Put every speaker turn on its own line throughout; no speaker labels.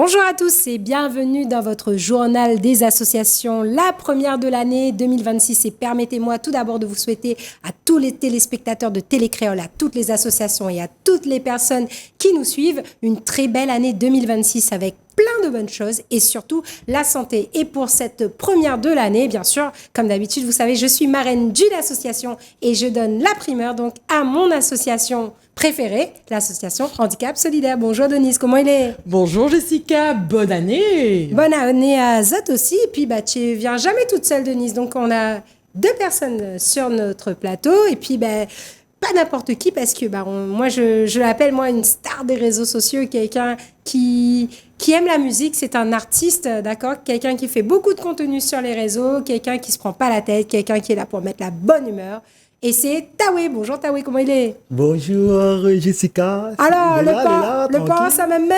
Bonjour à tous et bienvenue dans votre journal des associations, la première de l'année 2026. Et permettez-moi tout d'abord de vous souhaiter à tous les téléspectateurs de Télécréole, à toutes les associations et à toutes les personnes qui nous suivent, une très belle année 2026 avec plein de bonnes choses et surtout la santé. Et pour cette première de l'année, bien sûr, comme d'habitude, vous savez, je suis marraine d'une association et je donne la primeur donc à mon association préférée, l'association Handicap Solidaire. Bonjour Denise, comment il est?
Bonjour Jessica, bonne année.
Bonne année à Zot aussi. Et puis, tu viens jamais toute seule Denise. Donc, on a deux personnes sur notre plateau et puis, pas n'importe qui parce que moi, je l'appelle moi une star des réseaux sociaux, quelqu'un qui aime la musique, c'est un artiste, d'accord? Quelqu'un qui fait beaucoup de contenu sur les réseaux, quelqu'un qui se prend pas la tête, quelqu'un qui est là pour mettre la bonne humeur. Et c'est Taoué. Bonjour Taoué, comment il est?
Bonjour Jessica.
Alors, le pain, ça même?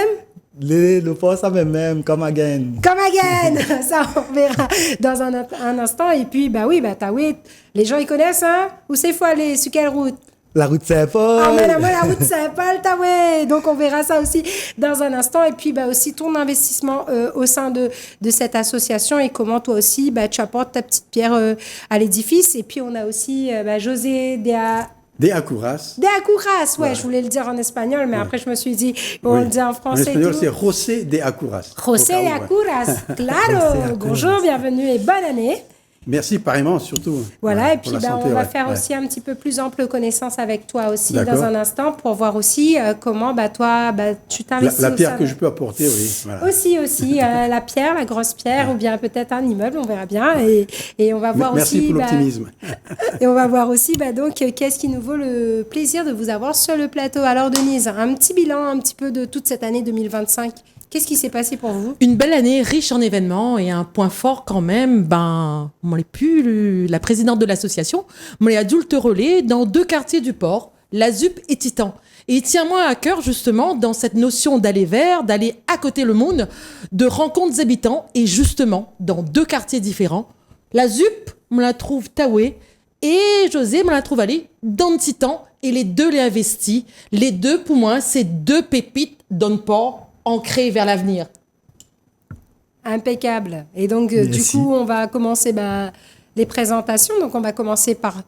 Le pain, ça même, come again.
Come again. Ça, on verra dans un instant. Et puis, Taoué, les gens, ils connaissent, hein? Où c'est faut aller? Sur quelle route?
La route Saint-Paul.
Ah, mais la route Saint-Paul, Taoué. Donc, on verra ça aussi dans un instant. Et puis, aussi ton investissement au sein de cette association et comment toi aussi, tu apportes ta petite pierre à l'édifice. Et puis, on a aussi José
De Acouras.
De Acouras, ouais,
Voilà.
Je voulais le dire en espagnol, mais après je me suis dit, on le dit en français.
En espagnol,
et tout.
c'est José de Acouras.
José de Acouras, claro. Bonjour, bienvenue et bonne année.
Merci, pareillement, surtout.
Voilà, et
pour
puis
la santé,
on va faire aussi un petit peu plus ample connaissance avec toi aussi dans
D'accord.
un instant pour voir aussi comment toi, tu t'investis.
La pierre que je peux apporter, oui. Voilà.
Aussi, la pierre, la grosse pierre, ou bien peut-être un immeuble, on verra bien. Et on va voir
Merci
aussi.
pour l'optimisme.
Et on va voir aussi, donc, qu'est-ce qui nous vaut le plaisir de vous avoir sur le plateau. Alors, Denise, un petit bilan un petit peu de toute cette année 2025. Qu'est-ce qui s'est passé pour vous?
Une belle année riche en événements et un point fort quand même, moi l'ai pu, la présidente de l'association, moi les adulte relais dans 2 quartiers du port, la ZUP et Titan. Et il tient moi à cœur justement dans cette notion d'aller vers, d'aller à côté le monde, de rencontres des habitants et justement dans 2 quartiers différents. La ZUP, on la trouve Taoué et José, on la trouve aller dans le Titan et les deux les investis. Les deux pour moi c'est 2 pépites dans le port ancré vers l'avenir.
Impeccable. Et donc, du coup, on va commencer les présentations. Donc, on va commencer par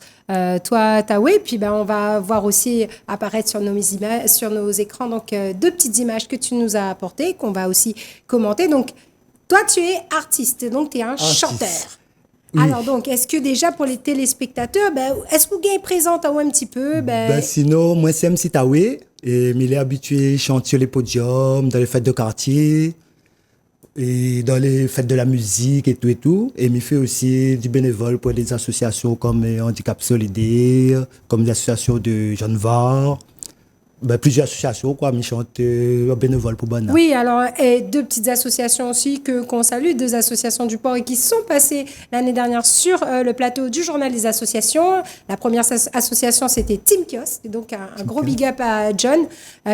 toi, Taoué. Puis, on va voir aussi apparaître sur nos écrans donc 2 petites images que tu nous as apportées, qu'on va aussi commenter. Donc, toi, tu es artiste. Donc, tu es un chanteur. Oui. Alors, donc, est-ce que déjà pour les téléspectateurs, est-ce que vous gagnez présent Taoué un petit peu?
Sinon, moi, c'est MC Taoué. Et il est habitué à chanter sur les podiums, dans les fêtes de quartier, et dans les fêtes de la musique et tout et tout. Et il fait aussi du bénévole pour des associations comme Handicap Solidaire, comme l'association de Jeanne Var. Plusieurs associations, quoi, mais chante bénévole pour Bana.
Oui, alors, et 2 petites associations aussi qu'on salue, 2 associations du port et qui sont passées l'année dernière sur le plateau du journal des associations. La première association, c'était Team Kios, et donc un gros big up à John,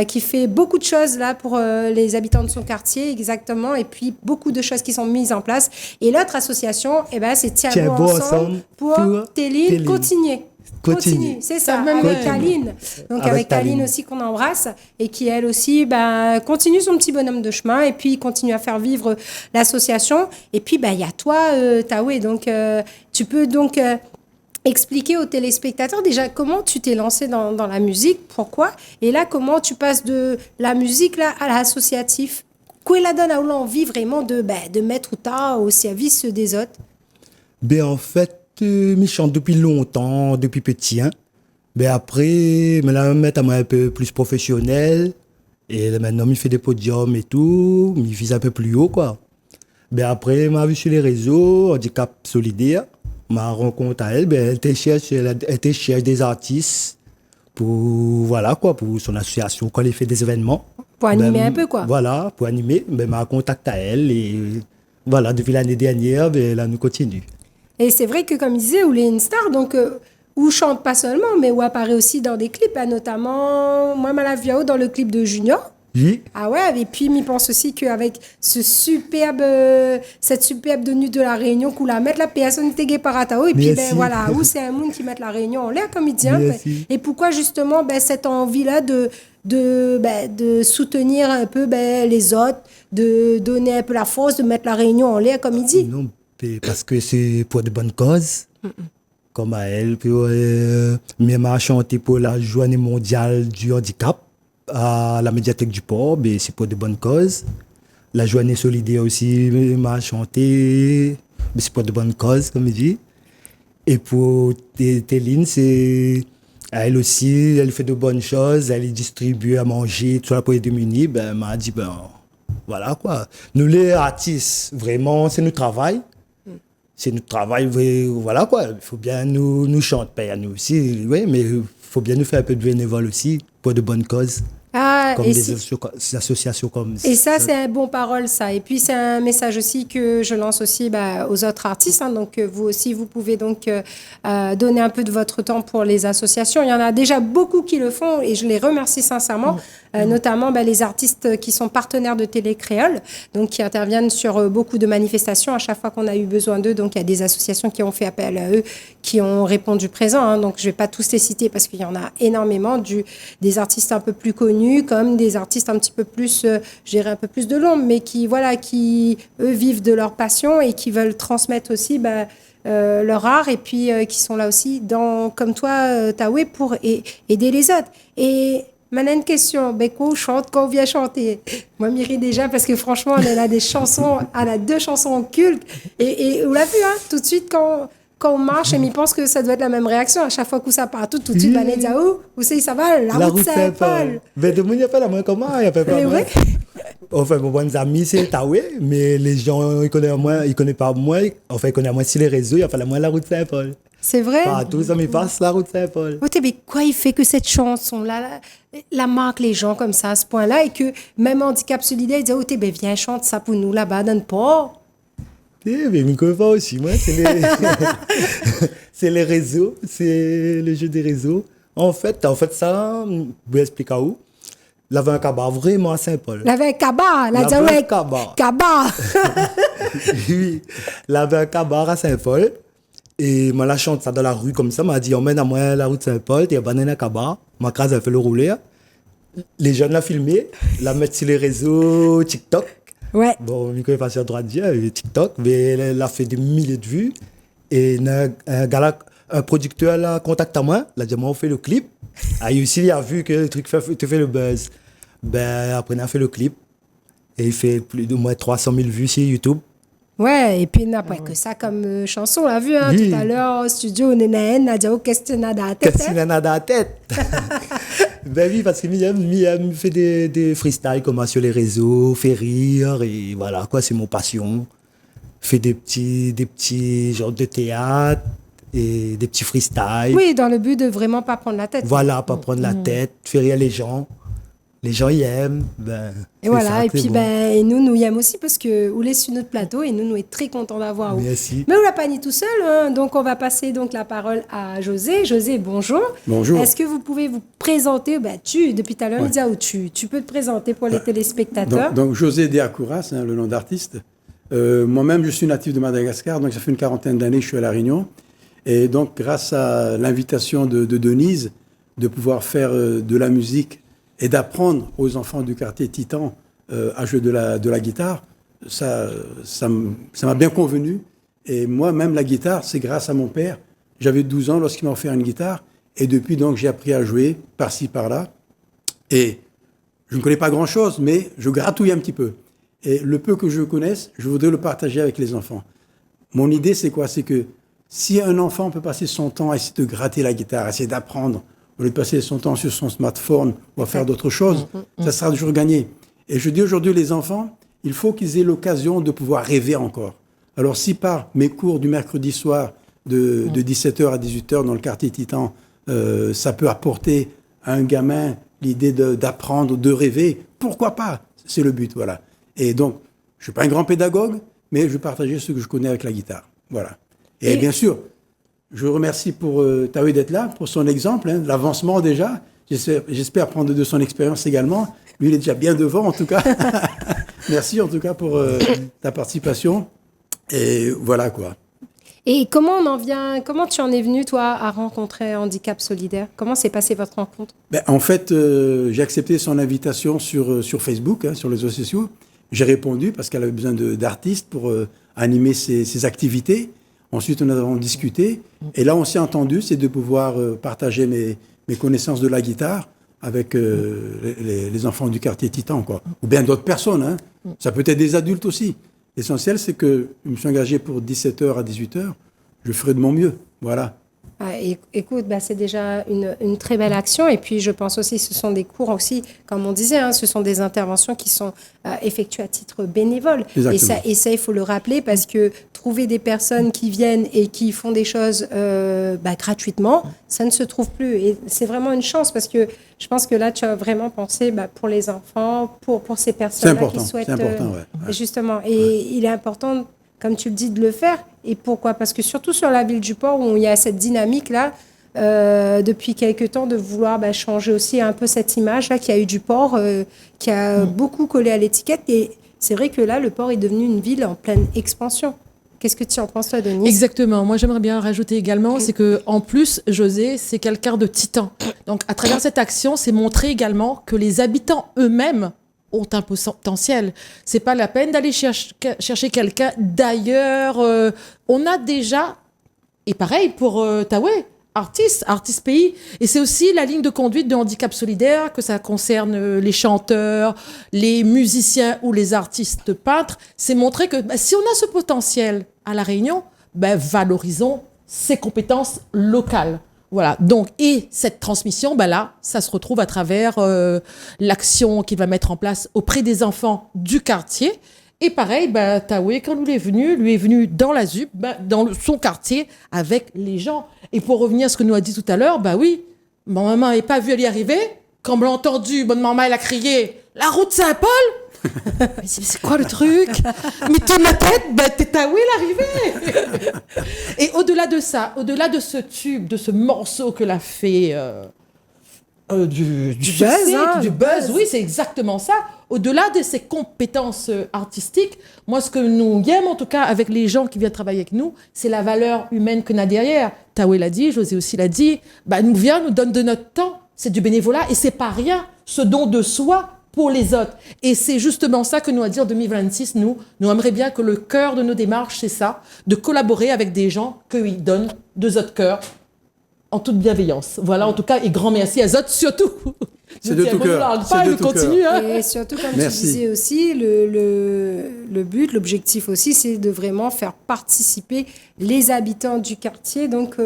qui fait beaucoup de choses là pour les habitants de son quartier, exactement, et puis beaucoup de choses qui sont mises en place. Et l'autre association, c'est Tiens bon ensemble pour Téline continuer. Continue, c'est ça, avec Aline. Donc avec Aline aussi qu'on embrasse et qui elle aussi continue son petit bonhomme de chemin et puis continue à faire vivre l'association. Et puis il y a toi, Taoué. Donc tu peux donc expliquer aux téléspectateurs déjà comment tu t'es lancé dans la musique, pourquoi, et là comment tu passes de la musique là à l'associatif. Quoi la donne à l'envie vraiment de mettre ta au service des autres?
En fait, je chante depuis longtemps, depuis petit. Hein. Après, je me mettre un peu plus professionnel. Et maintenant, je fais des podiums et tout. Je vise un peu plus haut, quoi. Après, je vu sur les réseaux, Handicap Solidaire. Ma rencontre à elle, elle était cherche des artistes pour son association quand elle fait des événements.
Pour animer un peu, quoi.
Voilà, pour animer. M'a contacté à elle et voilà, depuis l'année dernière, là, nous continue.
Et c'est vrai que, comme il disait, où il est une star, donc, où chante pas seulement, mais où apparaît aussi dans des clips, notamment, moi, Malaviao, dans le clip de Junior.
Oui.
Ah ouais, et puis, il pense aussi qu'avec cette superbe tenue de la Réunion, qu'on la met la personne était paratao, et puis, voilà, où c'est un monde qui met la Réunion en l'air, comme il dit. Et pourquoi, justement, cette envie-là de soutenir un peu les autres, de donner un peu la force, de mettre la réunion en l'air, comme il dit?
Non, parce que c'est pour de bonnes causes. Comme à elle, puis même à chanter pour la journée mondiale du handicap à la médiathèque du port, mais c'est pour de bonnes causes. La journée solidaire aussi, m'a chanté, mais c'est pour de bonnes causes, comme il dit. Et pour Téline, c'est elle aussi, elle fait de bonnes choses, elle distribue à manger, tout ça pour les démunis. Ben, m'a dit, ben, voilà quoi. Nous, les artistes, vraiment, c'est notre travail. C'est notre travail, voilà quoi. Il faut bien nous chanter, à nous aussi, oui, mais il faut bien nous faire un peu de bénévole aussi pour de bonnes causes.
Ah,
Comme
et
des associations comme
et ça, c'est un bon parole, ça. Et puis, c'est un message aussi que je lance aussi aux autres artistes. Hein. Donc, vous aussi, vous pouvez donc donner un peu de votre temps pour les associations. Il y en a déjà beaucoup qui le font et je les remercie sincèrement. Notamment les artistes qui sont partenaires de Télé Créole, donc qui interviennent sur beaucoup de manifestations à chaque fois qu'on a eu besoin d'eux. Donc, il y a des associations qui ont fait appel à eux, qui ont répondu présent. Hein. Donc, je ne vais pas tous les citer parce qu'il y en a énormément, des artistes un peu plus connus, comme des artistes un petit peu plus, je dirais un peu plus de l'ombre, mais qui, voilà, qui, eux, vivent de leur passion et qui veulent transmettre aussi leur art et puis qui sont là aussi, comme toi, Taoué, pour aider les autres. Et maintenant, une question. Beko chante quand on vient chanter. Moi, je ris déjà parce que franchement, on a des chansons, on a 2 chansons cultes. Et on l'a vu, hein, tout de suite, quand on marche, et il pense que ça doit être la même réaction. À chaque fois que ça part, tout de suite, on dit, où c'est, ça va, la route Saint-Paul.
Mais de monde, il n'y a pas la main comment, il n'y a pas la main. Enfin, mon bon ami, c'est Taoué, mais les gens, ils connaissent pas moi. Enfin, ils connaissent moi sur les réseaux, il y a pas la main la route Saint-Paul.
C'est vrai?
Partout, ça me passe la route Saint-Paul.
Mais quoi il fait que cette chanson-là, la marque les gens comme ça, à ce point-là, et que même Handicap Solidaire, il dit, viens, chante ça pour nous là-bas dans le port.
Mais je ne connais pas aussi, moi. C'est les réseaux, c'est le jeu des réseaux. En fait ça, je vais expliquer où. Il avait un cabas vraiment à Saint-Paul.
Il avait un cabas,
il avait un cabas.
Cabas.
Oui, il avait un cabas à Saint-Paul. Et moi, la chante ça dans la rue comme ça, m'a dit, emmène à moi la route Saint-Paul, tu as banane à cabas. Ma case a fait le rouler. Les jeunes l'ont filmé, la mettre sur les réseaux TikTok.
Ouais.
Bon, je ne connais pas sur droit de dire, TikTok, mais elle a fait des milliers de vues. Et un producteur l'a contacté à moi, il a dit, moi, on fait le clip. Et aussi, il a vu que le truc te fait le buzz. Ben, après, on a fait le clip. Et il fait plus de moins 300 000 vues sur YouTube.
Ouais, et puis il n'a pas que ça comme chanson, on l'a vu hein,
Oui.
tout à l'heure au studio, on a dit, qu'est-ce que tu as dans la tête?
Qu'est-ce qu'il en a dans la tête? Ben oui, parce que Miam fait des freestyles comme ça sur les réseaux, fait rire, et voilà, quoi, c'est mon passion. Fait des petits genres de théâtre, et des petits freestyles.
Oui, dans le but de vraiment pas prendre la tête.
Voilà, pas prendre la tête, faire rire les gens. Les gens y aiment. Ben,
Et voilà,
ça,
et puis
bon.
et nous y aimons aussi parce que vous est sur notre plateau et nous est très contents d'avoir vous.
Merci.
Mais on l'a pas ni tout seul, hein, donc on va passer donc la parole à José. José, bonjour.
Bonjour.
Est-ce que vous pouvez vous présenter? Depuis tout à l'heure, il dit tu peux te présenter pour les téléspectateurs.
Donc José de Acouras, le nom d'artiste. Moi-même, je suis natif de Madagascar, donc ça fait une 40aine d'années que je suis à La Réunion. Et donc, grâce à l'invitation de Denise, de pouvoir faire de la musique et d'apprendre aux enfants du quartier Titan à jouer de la guitare, ça m'a bien convenu. Et moi, même la guitare, c'est grâce à mon père. J'avais 12 ans lorsqu'il m'a offert une guitare. Et depuis, donc, j'ai appris à jouer par-ci, par-là. Et je ne connais pas grand-chose, mais je gratouille un petit peu. Et le peu que je connaisse, je voudrais le partager avec les enfants. Mon idée, c'est quoi? C'est que si un enfant peut passer son temps à essayer de gratter la guitare, à essayer d'apprendre, au lieu de passer son temps sur son smartphone ou à faire d'autres choses, ça sera toujours gagné. Et je dis aujourd'hui, les enfants, il faut qu'ils aient l'occasion de pouvoir rêver encore. Alors si par mes cours du mercredi soir de 17h à 18h dans le quartier Titan, ça peut apporter à un gamin l'idée d'apprendre, de rêver, pourquoi pas? C'est le but, voilà. Et donc, je ne suis pas un grand pédagogue, mais je vais partager ce que je connais avec la guitare. Voilà. Et bien sûr, je remercie pour Taoué d'être là, pour son exemple, hein, l'avancement déjà. J'espère prendre de son expérience également. Lui, il est déjà bien devant, en tout cas. Merci, en tout cas, pour ta participation. Et voilà, quoi.
Et comment tu en es venu, toi, à rencontrer Handicap Solidaire? Comment s'est passée votre rencontre?
En fait, j'ai accepté son invitation sur Facebook, hein, sur les réseaux sociaux. J'ai répondu parce qu'elle avait besoin d'artistes pour animer ses activités. Ensuite, on a discuté. Et là, on s'est entendu, c'est de pouvoir partager mes connaissances de la guitare avec les enfants du quartier Titan, quoi. Ou bien d'autres personnes. Hein. Ça peut être des adultes aussi. L'essentiel, c'est que je me suis engagé pour 17h à 18h. Je ferai de mon mieux. Voilà.
Ah, écoute, c'est déjà une très belle action. Et puis, je pense aussi que ce sont des cours aussi, comme on disait, hein, ce sont des interventions qui sont effectuées à titre bénévole. Et ça, il faut le rappeler parce que trouver des personnes qui viennent et qui font des choses gratuitement, ça ne se trouve plus. Et c'est vraiment une chance parce que je pense que là, tu as vraiment pensé pour les enfants, pour ces personnes-là qui souhaitent...
C'est important, ouais.
Justement. Et il est important, comme tu le dis, de le faire. Et pourquoi? Parce que surtout sur la ville du port, où il y a cette dynamique-là, depuis quelques temps, de vouloir changer aussi un peu cette image-là qu'il y a eu du port, qui a beaucoup collé à l'étiquette. Et c'est vrai que là, le port est devenu une ville en pleine expansion. Qu'est-ce que tu en penses, toi, Denise?
Exactement. Moi, j'aimerais bien rajouter également, c'est que en plus, José, c'est quelqu'un de titan. Donc, à travers cette action, c'est montrer également que les habitants eux-mêmes ont un potentiel. C'est pas la peine d'aller chercher quelqu'un d'ailleurs. On a déjà, et pareil pour Taoué, artiste pays. Et c'est aussi la ligne de conduite de handicap solidaire, que ça concerne les chanteurs, les musiciens ou les artistes peintres. C'est montrer que si on a ce potentiel à La Réunion, valorisons ses compétences locales. Voilà. Donc, et cette transmission, là, ça se retrouve à travers l'action qu'il va mettre en place auprès des enfants du quartier. Et pareil, Taoué, quand lui est venu dans la ZUP, dans son quartier, avec les gens. Et pour revenir à ce que nous a dit tout à l'heure, oui, ma maman n'est pas vue aller arriver. Quand on l'a entendu, bonne maman, elle a crié « La route Saint-Paul !» Mais c'est quoi le truc? Mais tourne la tête, t'es Taoué l'arrivée. Et au-delà de ça, au-delà de ce tube, de ce morceau que l'a fait du buzz, du buzz, oui, c'est exactement ça. Au-delà de ses compétences artistiques, moi, ce que nous aimons, en tout cas, avec les gens qui viennent travailler avec nous, c'est la valeur humaine qu'on a derrière. Taoué l'a dit, José aussi l'a dit. Nous donne de notre temps. C'est du bénévolat et c'est pas rien. Ce don de soi pour les autres. Et c'est justement ça que nous a dit en 2026, nous aimerions bien que le cœur de nos démarches, c'est ça, de collaborer avec des gens qui donnent de notre cœur en toute bienveillance. Voilà, en tout cas, et grand merci à eux surtout.
C'est de tout cœur.
Continue. Et surtout, comme tu disais aussi, le but, l'objectif aussi, c'est de vraiment faire participer les habitants du quartier, donc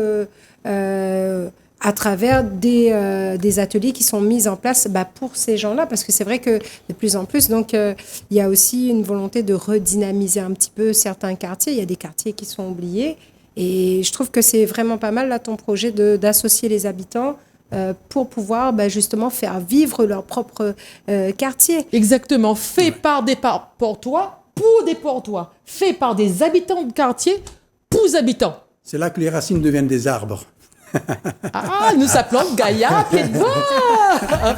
à travers des ateliers qui sont mis en place pour ces gens-là, parce que c'est vrai que de plus en plus, donc il y a aussi une volonté de redynamiser un petit peu certains quartiers. Il y a des quartiers qui sont oubliés, et je trouve que c'est vraiment pas mal là ton projet d'associer les habitants pour pouvoir justement faire vivre leur propre quartier.
Exactement, fait par des Portois, pour des Portois, fait par des habitants de quartier, pour les habitants.
C'est là que les racines deviennent des arbres.
Nous s'appelons Gaïa, pied de bois.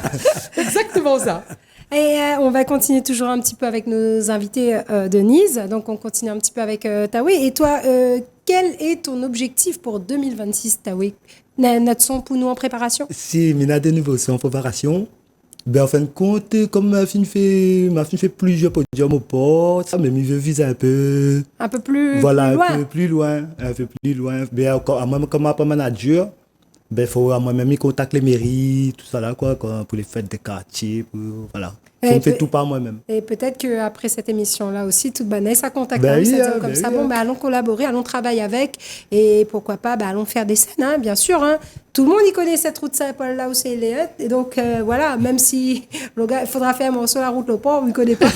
Exactement ça.
Et on va continuer toujours un petit peu avec nos invités Denise. Donc on continue un petit peu avec Taoué. Et toi, quel est ton objectif pour 2026, Taoué? Notre son pour nous en préparation?
Si, mais a de nouveau, c'est en préparation. En fin de compte, comme ma fille fait plusieurs podiums au port, ça me vise un peu...
Un peu plus
voilà,
loin.
Un peu plus loin. Comme ma manager, il faut moi-même contacter les mairies, tout ça là, quoi, pour les fêtes des quartiers, voilà. Je ne fais tout par moi-même.
Et peut-être qu'après cette émission-là aussi, toute Vanessa contacte allons collaborer, allons travailler avec, et pourquoi pas, allons faire des scènes, hein, bien sûr. Hein. Tout le monde y connaît cette route Saint-Paul là où c'est Léot, et donc voilà, même si le gars, il faudra faire un morceau la route le port, on ne connaît pas.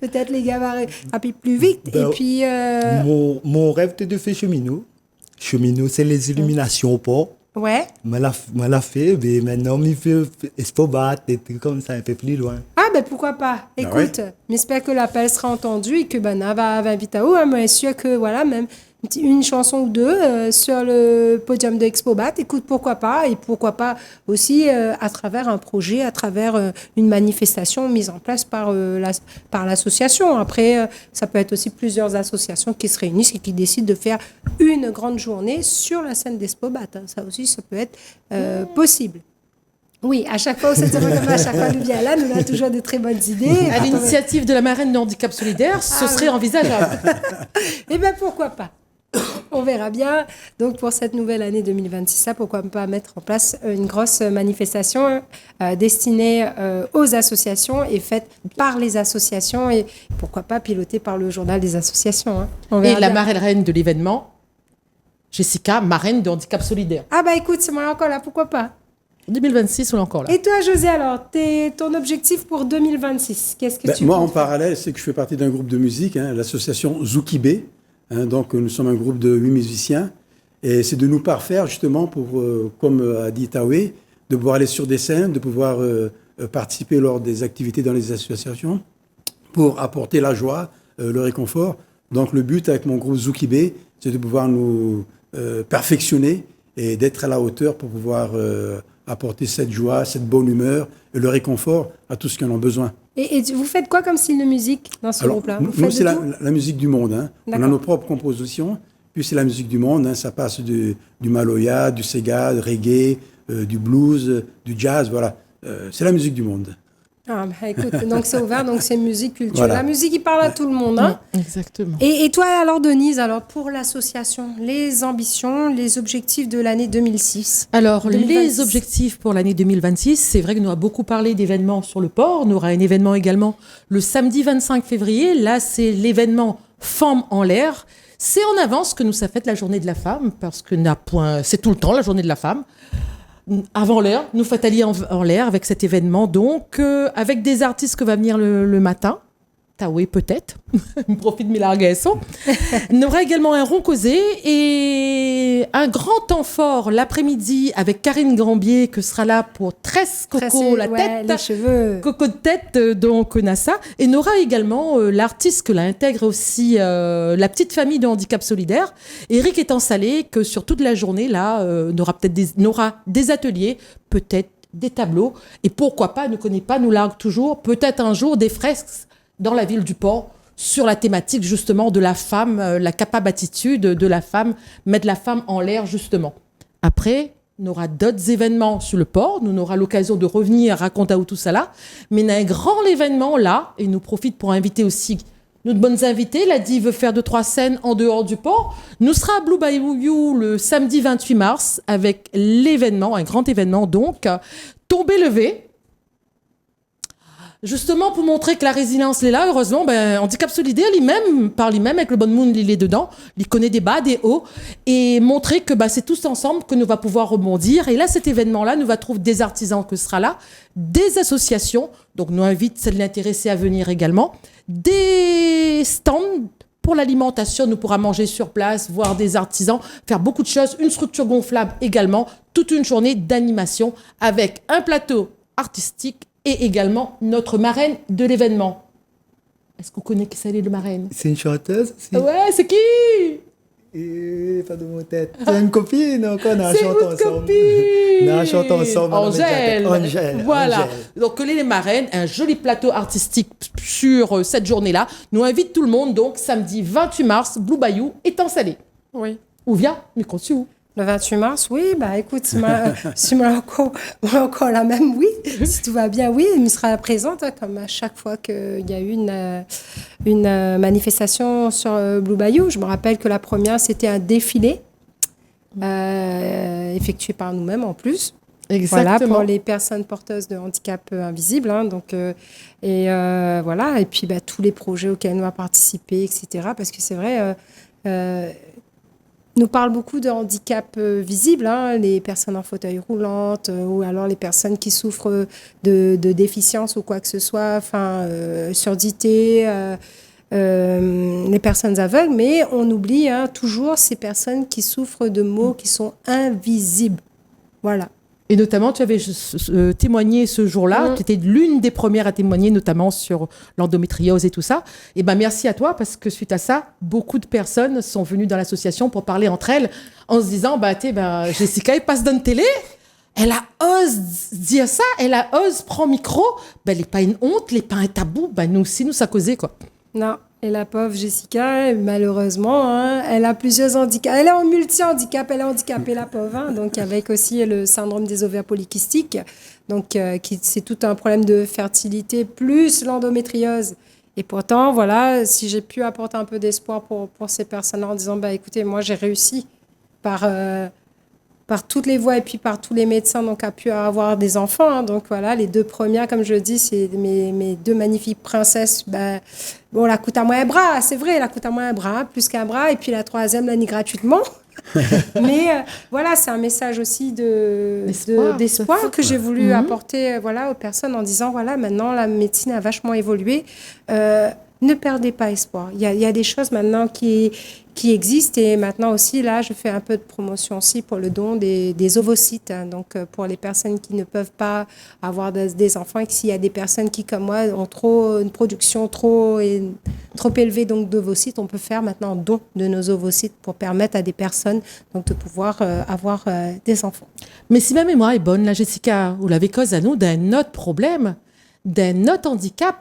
peut-être les gars vont rapide plus vite. Et puis
mon rêve était de faire cheminot. Cheminot, c'est les illuminations au port.
Ouais.
Je l'ai fait, mais maintenant, il fait Espobat, des trucs comme ça, un peu plus loin.
Pourquoi pas. Écoute, j'espère que l'appel sera entendu et que Bana va inviter à vous. Mais je suis sûr que, voilà, même une chanson ou deux sur le podium de Expobat, écoute, pourquoi pas. Et pourquoi pas aussi à travers un projet, à travers une manifestation mise en place par l'association. Après, ça peut être aussi plusieurs associations qui se réunissent et qui décident de faire une grande journée sur la scène d'Expobat. Hein. Ça aussi, ça peut être possible. Oui, à chaque fois, c'est comme à chaque fois, Louvière, là, nous a toujours de très bonnes idées.
À l'initiative de la marraine de handicap solidaire, ce serait envisageable.
Eh bien, pourquoi pas? On verra bien. Donc, pour cette nouvelle année 2026, là, pourquoi pas mettre en place une grosse manifestation destinée aux associations et faite par les associations et pourquoi pas pilotée par le journal des associations. Hein. On
Et
verra
la
bien.
marraine de l'événement, Jessica, marraine de handicap solidaire.
Ah bah écoute, c'est moi encore là, pourquoi pas?
2026, on est encore là.
Et toi, José, alors, ton objectif pour 2026, qu'est-ce que tu
Moi, en
comptes faire?
parallèle, c'est que je fais partie d'un groupe de musique, l'association Zoukibé. Donc, nous sommes un groupe de 8 musiciens. Et c'est de nous parfaire, justement, pour, comme a dit Taoué, de pouvoir aller sur des scènes, de pouvoir participer lors des activités dans les associations, pour apporter la joie, le réconfort. Donc, le but avec mon groupe Zoukibé, c'est de pouvoir nous perfectionner et d'être à la hauteur pour pouvoir apporter cette joie, cette bonne humeur et le réconfort à tous ceux qui en ont besoin.
Et vous faites quoi comme style de musique dans ce groupe-là? Vous
Nous,
faites
c'est
de tout?
la musique du monde. On a
D'accord.
nos propres compositions, puis c'est la musique du monde. Ça passe du maloya, du sega, du reggae, du blues, du jazz, voilà. C'est la musique du monde.
Ah, bah, écoute, donc c'est ouvert, donc c'est musique culturelle.
Voilà.
La musique qui parle à tout le monde. Hein.
Exactement.
Et toi, alors, Denise, alors, pour l'association, les ambitions, les objectifs de l'année 2006?
Alors,
2026.
les objectifs pour l'année 2026, c'est vrai que nous avons beaucoup parlé d'événements sur le port. Nous aura un événement également le samedi 25 février. Là, c'est l'événement Femmes en l'air. C'est en avance que nous ça fête la journée de la femme, parce que c'est tout le temps la journée de la femme. Avant l'heure, nous fatalier en l'air avec cet événement, donc avec des artistes que va venir le matin. Taoué peut-être, il me profite de mes largaisons. Il y aura également un rond causé et un grand temps fort l'après-midi avec Karine Gambier qui sera là pour tresse coco
Tresser,
la
ouais,
tête.
les cheveux.
Coco de tête, donc Nassa. Et Nora également, l'artiste que l'intègre aussi la petite famille de handicap solidaire. Eric est installé que sur toute la journée, là, n'aura des ateliers, peut-être des tableaux. Et pourquoi pas, ne connaît pas, nous largue toujours, peut-être un jour des fresques dans la ville du port sur la thématique justement de la femme, la capable attitude de la femme, mettre la femme en l'air justement. Après, on aura d'autres événements sur le port. Nous aurons l'occasion de revenir raconter tout ça là. Mais il y a un grand événement là, et nous profite pour inviter aussi nos bonnes invités. Ladi veut faire 2-3 scènes en dehors du port. Nous serons à Blue Bayou le samedi 28 mars avec l'événement, un grand événement donc, Tomber levé. Justement, pour montrer que la résilience est là, heureusement, Handicap Solidaire, lui-même, par lui-même, avec le bon monde, il est dedans, il connaît des bas, des hauts, et montrer que c'est tous ensemble que nous va pouvoir rebondir. Et là, cet événement-là, nous va trouver des artisans que sera là, des associations, donc nous invite celles intéressées à venir également, des stands pour l'alimentation, nous pourra manger sur place, voir des artisans, faire beaucoup de choses, une structure gonflable également, toute une journée d'animation avec un plateau artistique et également notre marraine de l'événement. Est-ce qu'on connaît qui c'est le marraine?
C'est une chanteuse aussi.
Ouais, c'est qui?
Pas de mon tête. C'est une copine, encore, on a
C'est
chanté
votre
ensemble.
copine.
On a chanté ensemble.
Angèle. Voilà.
Angèle.
Donc, les marraines, un joli plateau artistique sur cette journée-là. Nous invite tout le monde, donc, samedi 28 mars, Blue Bayou est installé.
Oui.
Où vient? Micro où?
Le 28 mars, oui, écoute, si moi encore la même, oui, si tout va bien, oui, elle sera présente, hein, comme à chaque fois qu'il y a eu une manifestation sur Blue Bayou. Je me rappelle que la première, c'était un défilé effectué par nous-mêmes en plus.
Exactement.
Voilà, pour les personnes porteuses de handicap invisible. Hein, donc, voilà, et puis tous les projets auxquels nous avons participé, etc. Parce que c'est vrai... nous parle beaucoup de handicap visible, hein, les personnes en fauteuil roulant ou alors les personnes qui souffrent de déficience ou quoi que ce soit, surdité, les personnes aveugles, mais on oublie toujours ces personnes qui souffrent de maux qui sont invisibles. Voilà.
Et notamment, tu avais témoigné ce jour-là, tu étais l'une des premières à témoigner, notamment sur l'endométriose et tout ça. Et merci à toi, parce que suite à ça, beaucoup de personnes sont venues dans l'association pour parler entre elles, en se disant, Jessica, elle passe dans une télé, elle a osé dire ça, elle a osé prendre micro, elle n'est pas une honte, elle n'est pas un tabou, nous aussi, nous, ça causait, quoi.
Non, Et la pauvre Jessica, malheureusement, hein, elle a plusieurs handicaps. Elle est en multi-handicap, elle est handicapée, la pauvre. Hein, donc, avec aussi le syndrome des ovaires polykystiques. Donc, c'est tout un problème de fertilité, plus l'endométriose. Et pourtant, voilà, si j'ai pu apporter un peu d'espoir pour ces personnes-là en disant, bah, écoutez, moi, j'ai réussi par toutes les voies et puis par tous les médecins, donc a pu avoir des enfants. Hein. Donc voilà, les 2 premières, comme je le dis, c'est mes 2 magnifiques princesses. Ben, bon, la coûte à moi un bras, c'est vrai, la coûte à moi un bras, plus qu'un bras. Et puis la 3e, la nie gratuitement. Mais voilà, c'est un message aussi d'espoir que j'ai voulu apporter voilà, aux personnes en disant, voilà, maintenant la médecine a vachement évolué. Ne perdez pas espoir. Il y a des choses maintenant qui existent et maintenant aussi, là, je fais un peu de promotion aussi pour le don des ovocytes. Hein. Donc, pour les personnes qui ne peuvent pas avoir des enfants et que s'il y a des personnes qui, comme moi, ont une production trop élevée donc d'ovocytes, on peut faire maintenant un don de nos ovocytes pour permettre à des personnes donc, de pouvoir avoir des enfants.
Mais si ma mémoire est bonne, là, Jessica, vous l'avez cause à nous d'un autre problème, d'un autre handicap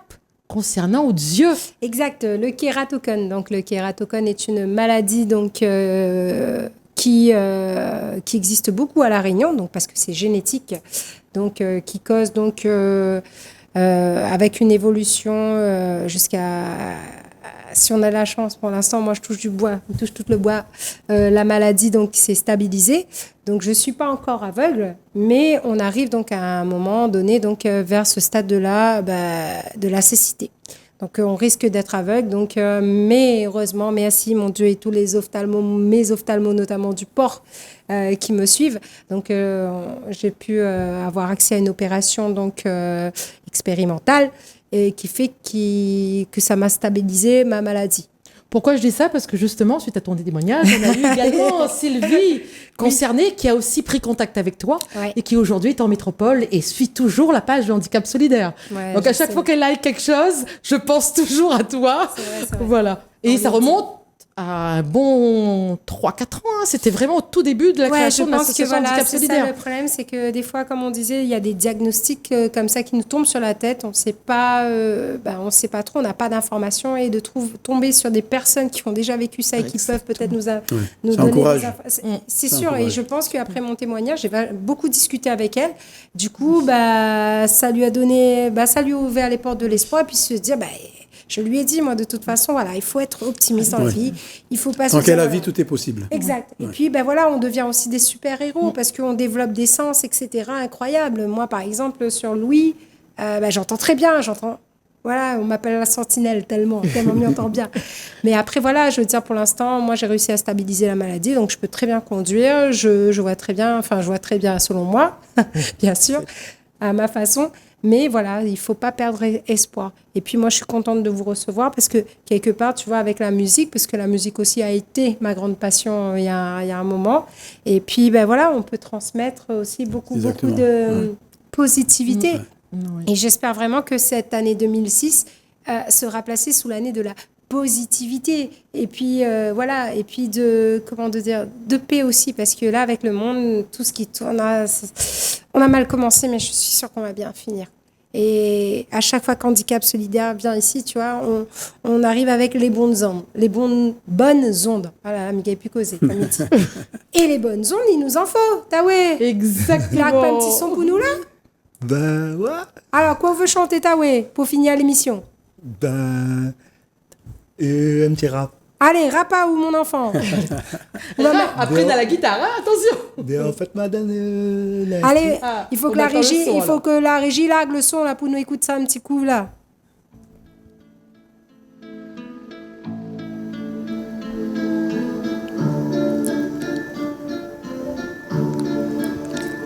concernant aux yeux.
Exact, le kératocone. Donc, le kératocone est une maladie donc, qui existe beaucoup à La Réunion, donc, parce que c'est génétique, donc, qui cause donc, avec une évolution jusqu'à... Si on a la chance, pour l'instant, moi je touche du bois, je touche tout le bois, la maladie donc s'est stabilisée. Donc je ne suis pas encore aveugle, mais on arrive donc à un moment donné donc, vers ce stade de la cécité. Donc on risque d'être aveugle, donc, mais heureusement, merci mon Dieu et tous les mes ophtalmos notamment du port qui me suivent. Donc j'ai pu avoir accès à une opération donc, expérimentale et qui fait que ça m'a stabilisé ma maladie.
Pourquoi je dis ça? Parce que justement, suite à ton témoignage, on a eu également Sylvie concernée qui a aussi pris contact avec toi et qui aujourd'hui est en métropole et suit toujours la page du handicap solidaire. Ouais, donc à chaque fois qu'elle like quelque chose, je pense toujours à toi. C'est vrai. Voilà. Et ça remonte à un bon 3-4 ans. Hein. C'était vraiment au tout début de la création de l'association handicap solidaire.
Ça, le problème, c'est que des fois, comme on disait, il y a des diagnostics comme ça qui nous tombent sur la tête. On ne sait pas, on sait pas trop, on n'a pas d'informations et de tomber sur des personnes qui ont déjà vécu ça et qui peuvent peut-être nous donner des informations. C'est sûr. Et je pense qu'après mon témoignage, j'ai beaucoup discuté avec elle. Du coup, ça lui a ouvert les portes de l'espoir et puis se dire, je lui ai dit, moi, de toute façon, voilà, il faut être optimiste dans la vie. Il faut pas
tant qu'à la vie, tout est possible.
Exact. Et puis, voilà, on devient aussi des super-héros parce qu'on développe des sens, etc. Incroyables. Moi, par exemple, sur Louis, j'entends très bien. Voilà, on m'appelle la sentinelle tellement m'y entend bien. Mais après, voilà, je veux dire, pour l'instant, moi, j'ai réussi à stabiliser la maladie, donc je peux très bien conduire. Je vois très bien selon moi, bien sûr, à ma façon. Mais voilà, il ne faut pas perdre espoir. Et puis moi, je suis contente de vous recevoir parce que quelque part, tu vois, avec la musique, parce que la musique aussi a été ma grande passion il y a un moment. Et puis, voilà, on peut transmettre aussi beaucoup de positivité. Et j'espère vraiment que cette année 2006 sera placée sous l'année de la positivité. Et puis, voilà, et puis de paix aussi, parce que là, avec le monde, tout ce qui tourne, on a mal commencé, mais je suis sûre qu'on va bien finir. Et à chaque fois qu'Handicap Solidaire vient ici, tu vois, on arrive avec les bonnes ondes. Les bonnes ondes. Voilà, Miguel a pu causer, comme il dit. Et les bonnes ondes, il nous en faut, Taoué.
Exactement.
Claque pas un petit son pour nous, là?
Ouais.
Alors, quoi on veut chanter, Taoué, pour finir l'émission?
Un petit rap.
Allez, rapa ou mon enfant.
Après, on a la guitare, hein, attention.
Mais en fait, madame.
Allez, il faut que la régie largue le son là pour nous écouter ça un petit coup là.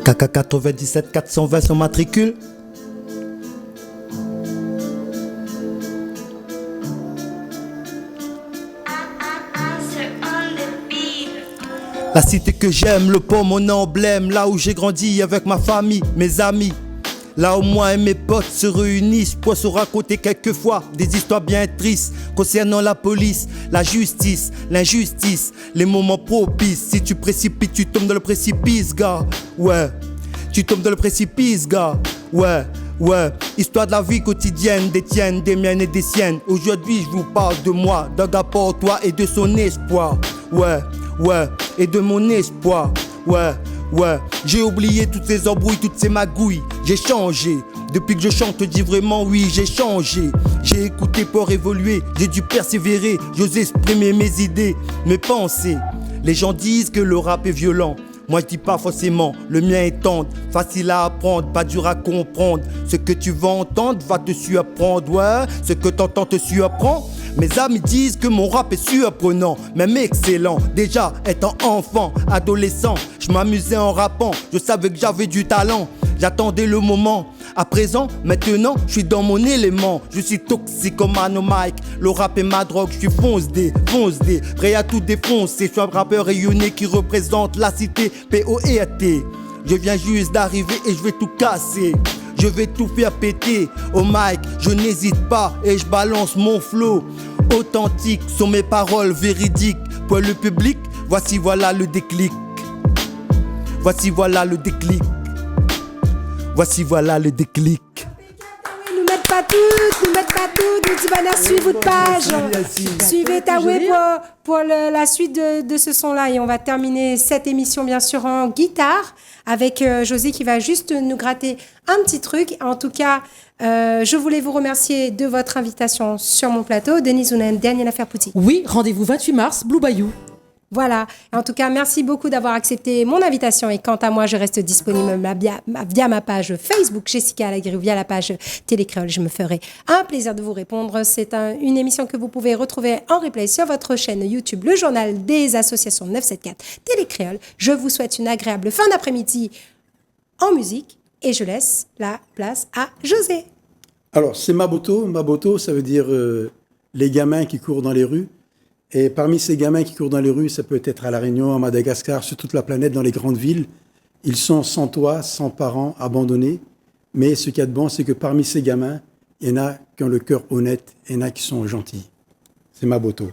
KK 97 420 son matricule. La cité que j'aime, le pont, mon emblème. Là où j'ai grandi avec ma famille, mes amis. Là où moi et mes potes se réunissent pour se raconter quelquefois des histoires bien tristes concernant la police, la justice, l'injustice, les moments propices. Si tu précipites, tu tombes dans le précipice, gars. Ouais, tu tombes dans le précipice, gars. Ouais. Ouais, histoire de la vie quotidienne, des tiennes, des miennes et des siennes. Aujourd'hui je vous parle de moi, d'un gars pour toi et de son espoir. Ouais, et de mon espoir. Ouais, j'ai oublié toutes ces embrouilles, toutes ces magouilles. J'ai changé, depuis que je chante, je dis vraiment oui, j'ai changé. J'ai écouté pour évoluer, j'ai dû persévérer. J'ose exprimer mes idées, mes pensées. Les gens disent que le rap est violent. Moi je dis pas forcément, le mien est tendre, facile à apprendre, pas dur à comprendre. Ce que tu vas entendre va te surprendre, ouais. Ce que t'entends te surprend. Mes amis disent que mon rap est surprenant, même excellent. Déjà étant enfant, adolescent, je m'amusais en rappant, je savais que j'avais du talent. J'attendais le moment. À présent, maintenant, je suis dans mon élément. Je suis toxicomane au mic. Le rap est ma drogue, je suis fonce-dé, prêt à tout défoncer. Je suis un rappeur rayonné qui représente la cité P-O-E-T. Je viens juste d'arriver et je vais tout casser. Je vais tout faire péter. Au mic, je n'hésite pas et je balance mon flow. Authentique sont mes paroles véridiques. Pour le public, voici voilà le déclic. Voici voilà le déclic. Voici voilà le déclic.
Nous mettent pas toutes, nous disent Bana, suivez votre page. Suivez Taoué pour la suite de ce son-là. Et on va terminer cette émission, bien sûr, en guitare avec José qui va juste nous gratter un petit truc. En tout cas, je voulais vous remercier de votre invitation sur mon plateau. Denise, on a une dernière affaire Pouti.
Oui, rendez-vous 28 mars, Blue Bayou.
Voilà. En tout cas, merci beaucoup d'avoir accepté mon invitation. Et quant à moi, je reste disponible via ma page Facebook, Jessica Alagré, ou via la page Télécréole. Je me ferai un plaisir de vous répondre. C'est une émission que vous pouvez retrouver en replay sur votre chaîne YouTube, le journal des associations 974 Télécréole. Je vous souhaite une agréable fin d'après-midi en musique et je laisse la place à José.
Alors, c'est Maboto. Maboto, ça veut dire les gamins qui courent dans les rues. Et parmi ces gamins qui courent dans les rues, ça peut être à La Réunion, à Madagascar, sur toute la planète, dans les grandes villes. Ils sont sans toit, sans parents, abandonnés. Mais ce qu'il y a de bon, c'est que parmi ces gamins, il y en a qui ont le cœur honnête, il y en a qui sont gentils. C'est Maboto.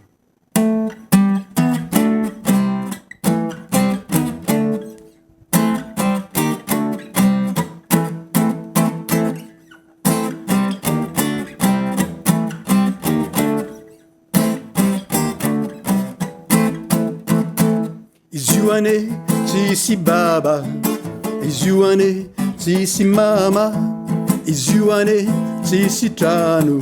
Izuane, tisi baba, Izuane, tisi mama, Izuane, tisi tanu,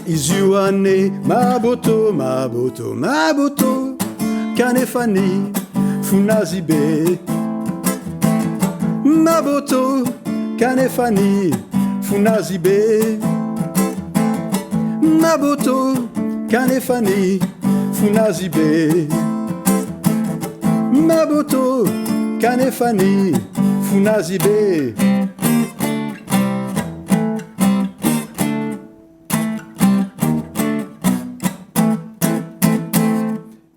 Izuane, maboto, maboto, maboto, kanefani, funazibe, maboto, kanefani, funazibe, maboto, kanefani, funazibe. Maboto, Kanefani, Funazibe.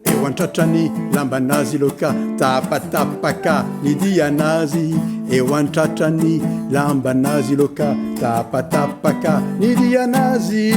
Ewantachani, Lambanazi Loka, Tapatapaka, Nidianazi. Ewantachani, Lambanazi Loka, Tapatapaka, Nidianazi.